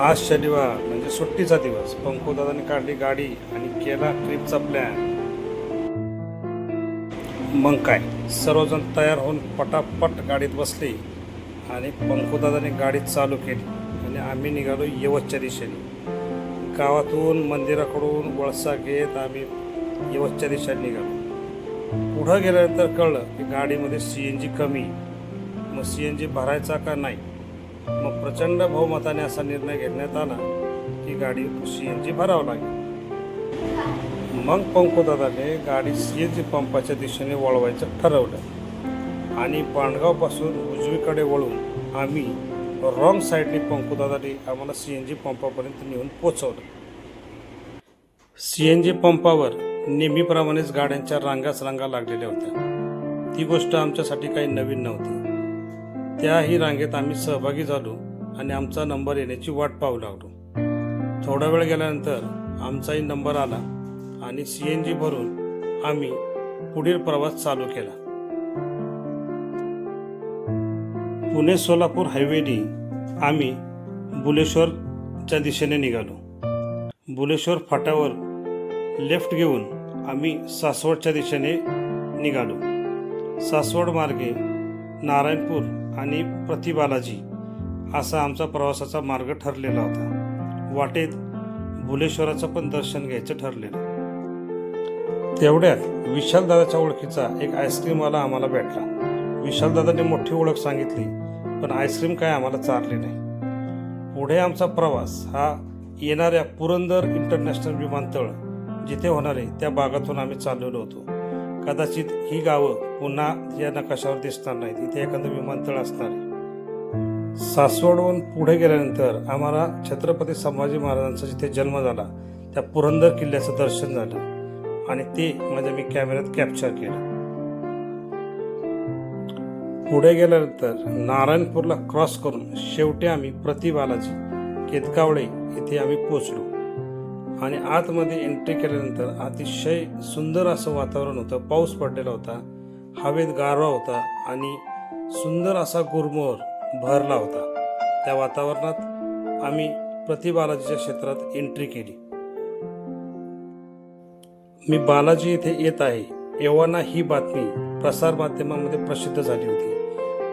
आज शनिवार म्हणजे सुट्टीचा दिवस. पंकुदादाने काढली गाडी आणि केला ट्रिपचा प्लॅन. मग काय, सर्वजण तयार होऊन पटापट गाडीत बसले आणि पंकुदादाने गाडी चालू केली आणि आम्ही निघालो यवतच्या दिशेने. गावातून मंदिराकडून वळसा घेत आम्ही यवतच्या दिशेने निघालो. पुढं गेल्यानंतर कळलं की गाडीमध्ये CNG कमी. मग CNG भरायचा का नाही. मग प्रचंड बहुमताने असा निर्णय घेण्यात आला की गाडी CNG भरावं लागेल. मग पंकुदादाने गाडी CNG पंपाच्या दिशेने वळवायचं ठरवलं आणि पांडगावपासून उजवीकडे वळून आम्ही रॉंग साईडने पंकुदादाने आम्हाला CNG पंपापर्यंत नेऊन पोचवलं. CNG पंपावर नेहमीप्रमाणेच गाड्यांच्या रांगाच रांगा लागलेल्या होत्या. ती गोष्ट आमच्यासाठी काही नवीन नव्हती. त्याही रांगेत आम्ही सहभागी झालो आणि आमचा नंबर येण्याची वाट पाहू लागलो. थोडा वेळ गेल्यानंतर आमचाही नंबर आला आणि CNG भरून आम्ही पुढील प्रवास चालू केला. पुणे सोलापूर हायवेने आम्ही बुलेश्वरच्या दिशेने निघालो. बुलेश्वर फाट्यावर लेफ्ट घेऊन आम्ही सासवडच्या दिशेने निघालो. सासवड मार्गे नारायणपूर आणि प्रतिबालाजी असा आमचा प्रवासाचा मार्ग ठरलेला होता. वाटेत बुलेश्वराचं पण दर्शन घ्यायचं ठरलेलं. तेवढ्यात विशालदादाच्या ओळखीचा एक आईस्क्रीमवाला आम्हाला भेटला. विशालदादाने मोठी ओळख सांगितली, पण आईस्क्रीम काय आम्हाला चारली नाही. पुढे आमचा प्रवास हा येणाऱ्या पुरंदर इंटरनॅशनल विमानतळ जिथे होणार आहे त्या भागातून आम्ही चाललेलो होतो. कदाचित ही गावं पुन्हा या नकाशावर दिसणार नाहीत. इथे एखादं विमानतळ असणार आहे. सासवडहून पुढे गेल्यानंतर आम्हाला छत्रपती संभाजी महाराजांचा जिथे जन्म झाला त्या पुरंदर किल्ल्याचं दर्शन झालं आणि ते म्हणजे मी कॅमेऱ्यात कॅप्चर केलं. पुढे गेल्यानंतर नारायणपूरला क्रॉस करून शेवटी आम्ही प्रतिबालाजी केतकावळे इथे आम्ही पोचलो आणि आतमध्ये एंट्री केल्यानंतर अतिशय सुंदर असं वातावरण होतं. पाऊस पडलेला होता, हवेत गारवा होता आणि सुंदर असा गुरमोहर भरला होता. त्या वातावरणात आम्ही प्रतिबालाजीच्या क्षेत्रात एंट्री केली. मी बालाजी येथे येत आहे एव्हाना ही बातमी प्रसारमाध्यमांमध्ये प्रसिद्ध झाली होती.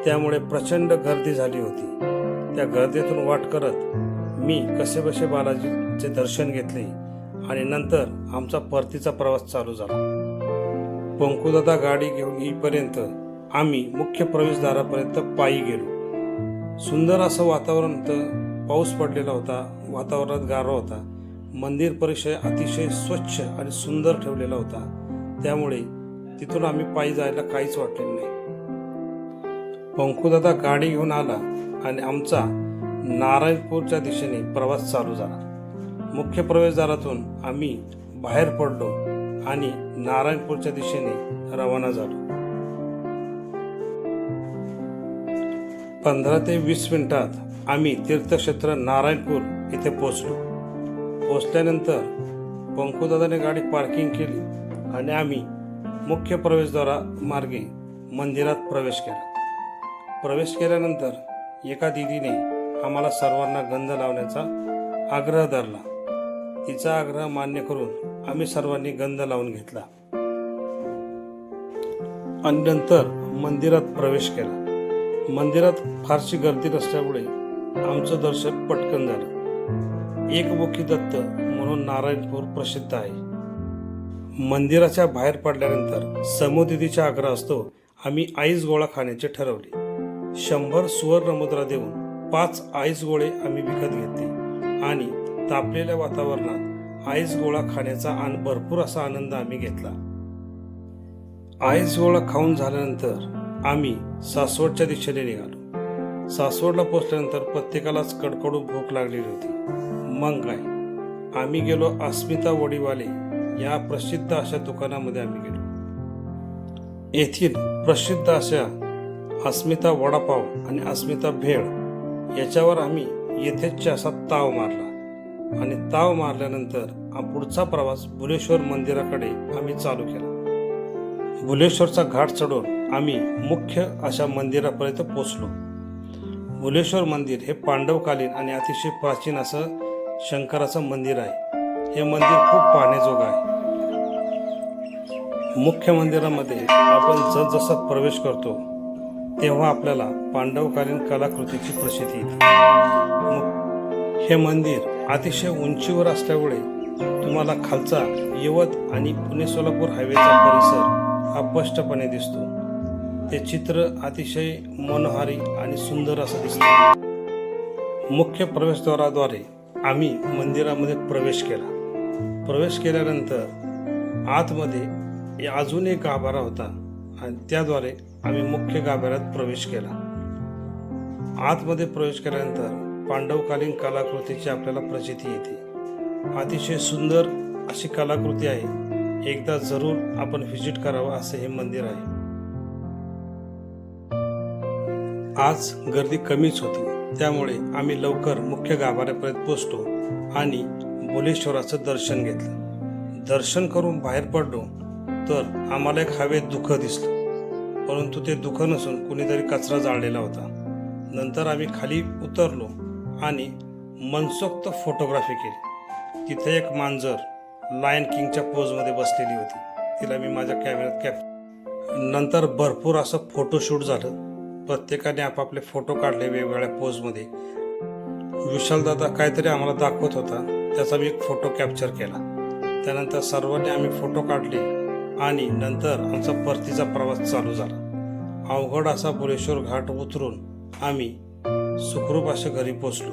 त्यामुळे प्रचंड गर्दी झाली होती. त्या गर्दीतून वाट करत मी कसेबसे बालाजीचे दर्शन घेतले आणि नंतर आमचा परतीचा प्रवास चालू झाला. पंकुदादा गाडी घेऊन येईपर्यंत आम्ही मुख्य प्रवेशद्वारापर्यंत पायी गेलो. सुंदर असं वातावरण होतं. पाऊस पडलेला होता, वातावरणात गारवा होता. मंदिर परिसर अतिशय स्वच्छ आणि सुंदर ठेवलेला होता. त्यामुळे तिथून आम्ही पायी जायला काहीच वाटलेलं नाही. पंकुदादा गाडी घेऊन आला आणि आमचा नारायणपूरच्या दिशेने प्रवास चालू झाला. मुख्य प्रवेशद्वारातून आम्ही बाहेर पडलो आणि नारायणपूरच्या दिशेने रवाना झालो. 15 ते 20 मिनिटात आम्ही तीर्थक्षेत्र नारायणपूर इथे पोचलो. पोचल्यानंतर पंकुदादाने गाडी पार्किंग केली आणि आम्ही मुख्य प्रवेशद्वारा मार्गे मंदिरात प्रवेश केला. प्रवेश केल्यानंतर एका दीदीने आम्हाला सर्वांना गंध लावण्याचा आग्रह धरला. तिचा आग्रह मान्य करून आम्ही सर्वांनी गंध लावून घेतला आणि नंतर मंदिरात प्रवेश केला. मंदिरात फारशी गर्दी नसल्यामुळे आमचं दर्शन पटकन झालं. एकमुखी दत्त म्हणून नारायणपूर प्रसिद्ध आहे. मंदिराच्या बाहेर पडल्यानंतर समूदीदीचा आग्रह असतो आम्ही आईस गोळा खाण्याचे ठरवले. 100 सुवर्ण मुद्रा देऊन 5 आईस गोळे आम्ही विकत घेतले आणि तापलेल्या वातावरणात आईस गोळा खाण्याचा भरपूर असा आनंद आम्ही घेतला. आईस गोळा खाऊन झाल्यानंतर आम्ही सासवडच्या दिशेने निघालो. सासवडला पोचल्यानंतर प्रत्येकालाच कडकडून भूक लागलेली होती. मग काय, आम्ही गेलो अस्मिता वडीवाले या प्रसिद्ध अशा दुकानामध्ये आम्ही गेलो. येथील प्रसिद्ध अशा अस्मिता वडापाव आणि अस्मिता भेळ याच्यावर आम्ही येथेच असा ताव मारला आणि ताव मारल्यानंतर पुढचा प्रवास बुलेश्वर मंदिराकडे आम्ही चालू केला. बुलेश्वरचा घाट चढून आम्ही मुख्य अशा मंदिरापर्यंत पोचलो. भुलेश्वर मंदिर हे पांडवकालीन आणि अतिशय प्राचीन असं शंकराचं मंदिर आहे. हे मंदिर खूप पाहण्याजोगं आहे. मुख्य मंदिरामध्ये आपण जसजसा प्रवेश करतो तेव्हा आपल्याला पांडवकालीन कलाकृतीची प्रचिती येते. हे मंदिर अतिशय उंचीवर असल्यामुळे तुम्हाला खालचा यवत आणि पुणे सोलापूर हायवेचा परिसर हा स्पष्टपणे दिसतो. ते चित्र अतिशय मनोहारी आणि सुंदर असं दिसतं. मुख्य प्रवेशद्वाराद्वारे आम्ही मंदिरामध्ये प्रवेश केला. प्रवेश केल्यानंतर आतमध्ये अजून एक गाभारा होता आणि त्याद्वारे आम्ही मुख्य गाभाऱ्यात प्रवेश केला. आतमध्ये प्रवेश केल्यानंतर पांडवकालीन कलाकृतीची आपल्याला प्रचिती येते. अतिशय सुंदर अशी कलाकृती आहे. एकदा जरूर आपण व्हिजिट करावं असं हे मंदिर आहे. आज गर्दी कमीच होती, त्यामुळे आम्ही लवकर मुख्य गाभाऱ्यापर्यंत पोहोचलो आणि भुलेश्वराचं दर्शन घेतलं. दर्शन करून बाहेर पडलो तर आम्हाला एक हवेत धुकं दिसलं, परंतु ते धुकं नसून कुणीतरी कचरा जाळलेला होता. नंतर आम्ही खाली उतरलो आणि मनसोक्त फोटोग्राफी केली. तिथे एक मांजर लायन किंगच्या पोजमध्ये बसलेली होती. तिला मी माझ्या कॅमेऱ्यात नंतर भरपूर असं फोटोशूट झालं. प्रत्येकाने आपापले फोटो काढले वेगवेगळ्या पोजमध्ये. विशालदादा काहीतरी आम्हाला दाखवत होता, त्याचा मी एक फोटो कॅप्चर केला. त्यानंतर सर्वांनी आम्ही फोटो काढले आणि नंतर आमचा परतीचा प्रवास चालू झाला. अवघड असा भुलेश्वर घाट उतरून आम्ही सुखरूप अशा घरी पोचलो.